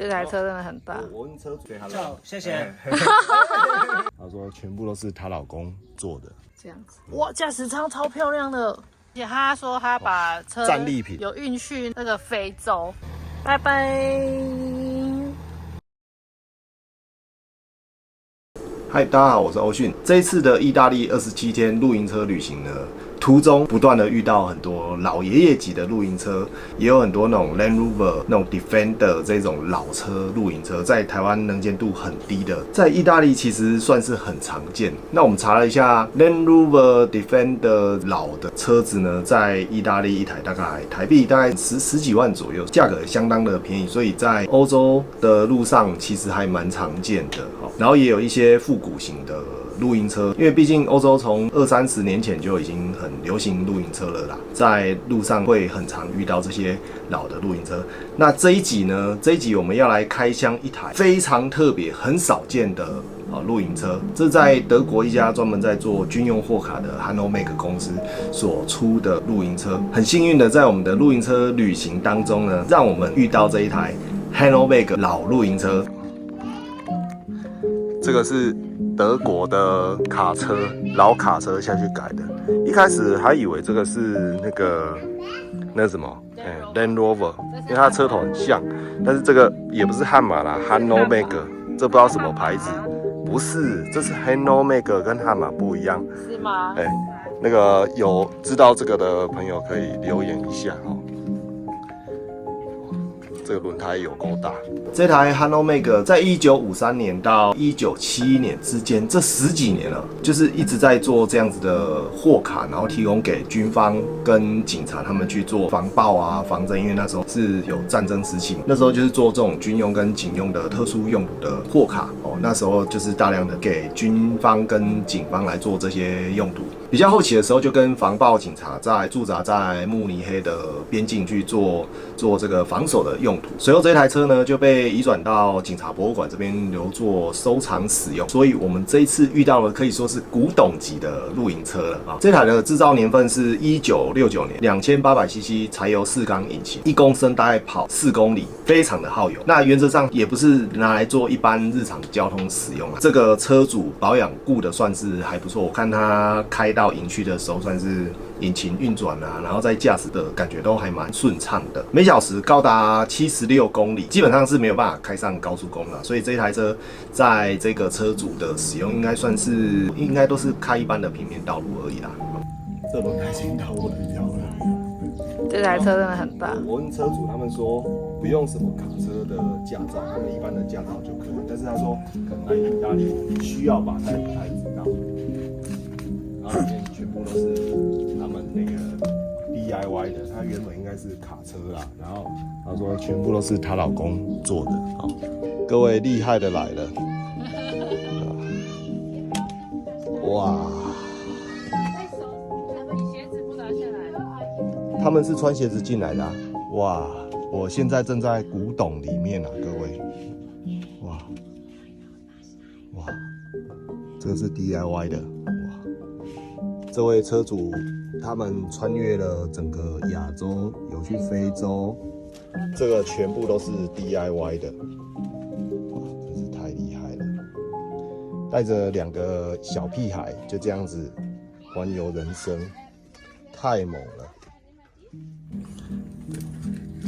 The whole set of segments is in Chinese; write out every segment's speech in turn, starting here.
这台车真的很大。我问车主，谢谢。他说全部都是她老公做的，这样子，哇，驾驶舱超漂亮的。而且他说他把车战利品有运去那个非洲。拜拜。嗨，大家好，我是欧迅。这一次的意大利27天露营车旅行呢，途中不断的遇到很多老爷爷级的露营车，也有很多那种 Land Rover、那种 Defender 这种老车露营车，在台湾能见度很低的，在意大利其实算是很常见。那我们查了一下 Land Rover Defender 老的车子呢，在意大利一台大概台币大概十几万左右，价格相当的便宜，所以在欧洲的路上其实还蛮常见的。然后也有一些复古型的露营车，因为毕竟欧洲从20-30年前就已经很流行露营车了啦，在路上会很常遇到这些老的露营车。那这一集呢，我们要来开箱一台非常特别、很少见的露营车，这是在德国一家专门在做军用货卡的 Hanomag 公司所出的露营车。很幸运的，在我们的露营车旅行当中呢，让我们遇到这一台 Hanomag 老露营车。这个是德国的卡车，老卡车下去改的。一开始还以为这个是那什么，Land Rover， 因为它车头很像，但是这个也不是悍马啦 ，Hanomag， 这不知道什么牌子，不是，这是 Hanomag 跟悍马不一样，是吗？那个有知道这个的朋友可以留言一下哦。这个轮胎有够大。这台 Hanomag 在1953年到1971年之间，这10几年了，就是一直在做这样子的货卡，然后提供给军方跟警察他们去做防暴啊、防震，因为那时候是有战争时期，那时候就是做这种军用跟警用的特殊用途的货卡哦。那时候就是大量的给军方跟警方来做这些用途。比较后期的时候，就跟防暴警察在驻扎在慕尼黑的边境去做这个防守的用途。随后这台车呢就被移转到警察博物馆这边留作收藏使用。所以我们这一次遇到了可以说是古董级的露营车了啊！这台的制造年份是1969年，2800cc 柴油4缸引擎，1公升大概跑4公里，非常的耗油。那原则上也不是拿来做一般日常交通使用啊。这个车主保养顾的算是还不错，我看他开到营区的时候，算是引擎运转啊，然后在驾驶的感觉都还蛮顺畅的，每小时高达76公里，基本上是没有办法开上高速公路，所以这台车在这个车主的使用应该都是开一般的平面道路而已啦。这轮胎已经到我的腰了。这台车真的很大。我问车主，他们说不用什么卡车的驾照，他们一般的驾照就可以，但是他说可能来意大利需要吧，他也不太知道。然后里面全部都是他们那个 DIY 的，他原本应该是卡车啦，然后他说全部都是她老公做的。好，各位厉害的来了，哇！你鞋子不拿下来？他们是穿鞋子进来的啊！哇！我现在正在古董里面啊，各位，哇哇，这个是 DIY 的。这位车主他们穿越了整个亚洲，有去非洲，这个全部都是 DIY 的，哇，真是太厉害了！带着2个小屁孩就这样子环游人生，太猛了！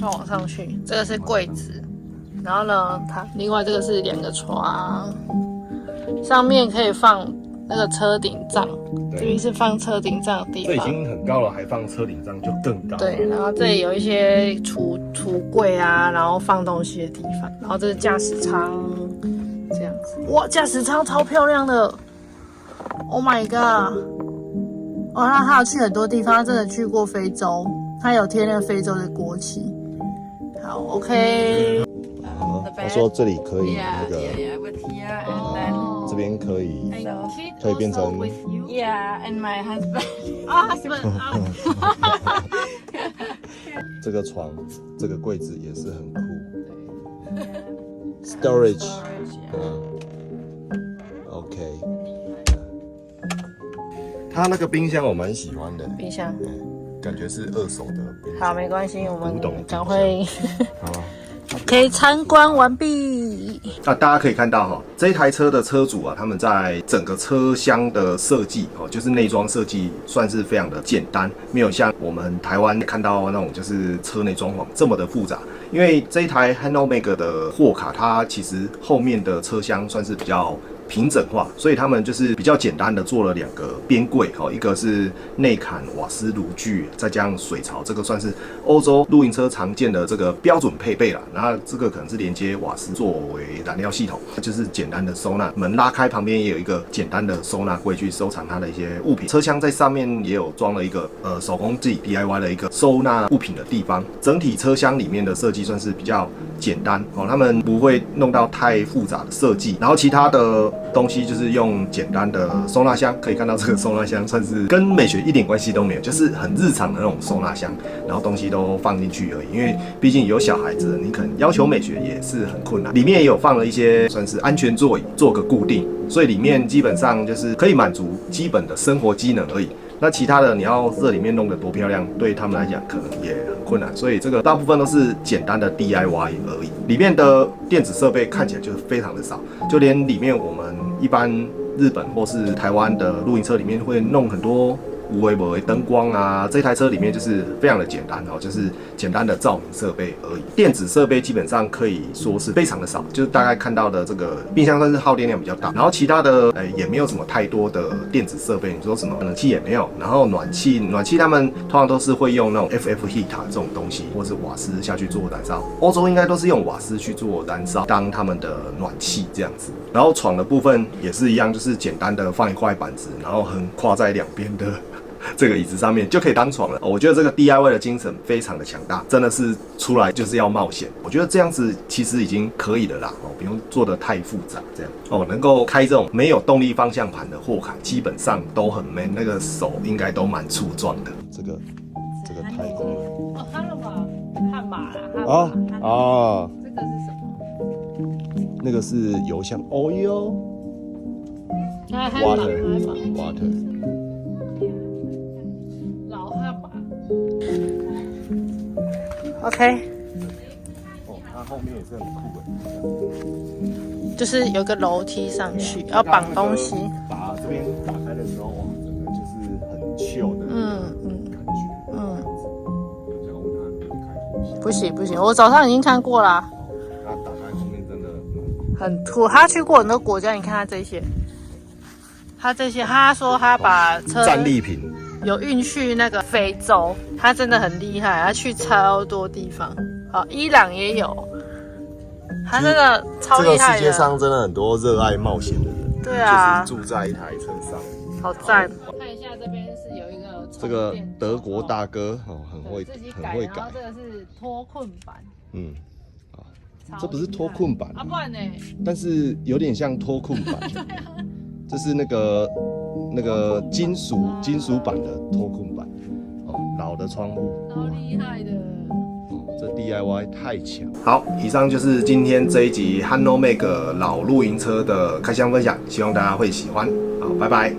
要往上去，这个是柜子，然后呢，另外这个是2个床，上面可以放那个车顶帐，这边是放车顶帐的地方。这已经很高了，还放车顶帐就更高了。对，然后这里有一些橱柜啊，然后放东西的地方。然后这是驾驶舱，这样子。哇，驾驶舱超漂亮的 ！Oh my god！ 哦，那他有去很多地方，他真的去过非洲，他有贴那个非洲的国旗。好 ，OK。他说这里可以那个。这边可以变成 Yeah, and my husband. husband. 这个床，这个柜子也是很酷。Storage. OK。它那个冰箱我蛮喜欢的。冰箱。感觉是2手的冰箱。好，没关系，我们赶快。好。OK， 参观完毕。大家可以看到哈，这一台车的车主啊，他们在整个车厢的设计哦，就是内装设计算是非常的简单，没有像我们台湾看到那种就是车内装潢这么的复杂。因为这一台 Hanomag 的货卡，它其实后面的车厢算是比较平整化，所以他们就是比较简单的做了2个边柜，一个是内坎瓦斯炉具，再加上水槽，这个算是欧洲露营车常见的这个标准配备啦。然后这个可能是连接瓦斯作为燃料系统，就是简单的收纳，门拉开旁边也有一个简单的收纳柜去收藏它的一些物品。车厢在上面也有装了一个手工自己 DIY 的一个收纳物品的地方。整体车厢里面的设计算是比较简单哦，他们不会弄到太复杂的设计，然后其他的东西就是用简单的收纳箱，可以看到这个收纳箱算是跟美学一点关系都没有，就是很日常的那种收纳箱，然后东西都放进去而已。因为毕竟有小孩子，你可能要求美学也是很困难。里面也有放了一些算是安全座椅，做个固定，所以里面基本上就是可以满足基本的生活机能而已。那其他的你要这里面弄得多漂亮，对他们来讲可能也很困难，所以这个大部分都是简单的 DIY 而已。里面的电子设备看起来就是非常的少，就连里面我们一般日本或是台湾的露营车里面会弄很多无微不微灯光啊，这台车里面就是非常的简单哦，就是简单的照明设备而已。电子设备基本上可以说是非常的少，就是大概看到的这个冰箱算是耗电量比较大，然后其他的也没有什么太多的电子设备，你说什么冷气也没有，然后暖气他们通常都是会用那种 FF heater 这种东西，或是瓦斯下去做燃烧。欧洲应该都是用瓦斯去做燃烧当他们的暖气这样子。然后床的部分也是一样，就是简单的放一块板子，然后横跨在两边的这个椅子上面就可以当床了。我觉得这个 DIY 的精神非常的强大，真的是出来就是要冒险。我觉得这样子其实已经可以了啦，不用做得太复杂。这样能够开这种没有动力方向盘的货卡，基本上都很 man， 那个手应该都蛮粗壮的。这个太空了哦，汉马啦，这个是什么？那个是油箱 oil water。OK， 它后面也是很酷的，就是有个楼梯上去，要绑东西。把这边打开的时候，哇，整个就是很 chill 的感觉。不行，我早上已经看过啦。它打开后面真的很酷。他去过很多国家，你看他这些，他说他把车战利品。有运去那个非洲，他真的很厉害，他去超多地方。好，伊朗也有，他真的超厉害的。这个世界上真的很多热爱冒险的人，对啊，就是住在一台车上，好赞。看一下这边是有一个这个德国大哥很会改，然后这个是脱困版，这不是脱困版啊，不然呢？但是有点像脱困版，这是那个金属版的脱困版，老的窗户，超厉害的，这 DIY 太强。好，以上就是今天这一集 Hanomag 老露营车的开箱分享，希望大家会喜欢。好，拜拜。